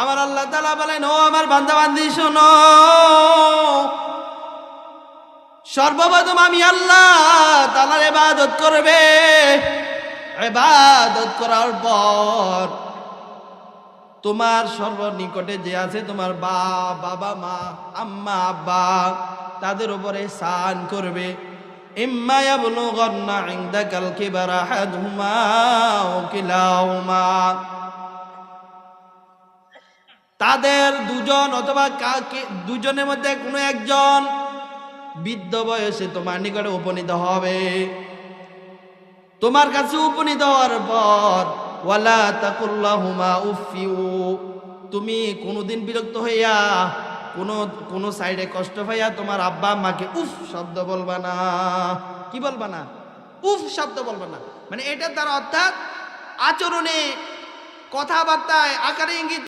আমার আল্লাহ তাআলা বলেন, ও আমার বান্দা বান্দি শোনো, সর্বপ্রথম আমি আল্লাহ তাআলার ইবাদত করবে। ইবাদত করার পর তোমার সর্বনিকটে যে আছে তোমার বাবা মা আম্মা আব্বা, তাদের উপরে ihsan করবে। ইম্মা ইয়াবলুগান্না ইনদাকাল কিবারা আহাদুহুমা আও কিলাহুমা, তাদের দুজন অথবা দুজনের মধ্যে কোনো একজন বৃদ্ধ বয়সে তোমার নিকটে উপনীত হবে। তোমার কাছে উপনীত হওয়ার পর ওয়ালা তাকুল্লাহুমা উফিউ, তুমি কোনোদিন বিরক্ত হইয়া কোনো সাইডে কষ্ট পাইয়া তোমার আব্বা আম্মাকে উফ শব্দ বলবা না। কি বলবা না? উফ শব্দ বলবা না। মানে এটা তার অর্থাৎ আচরণে, কথাবার্তায়, আকারে ইঙ্গিত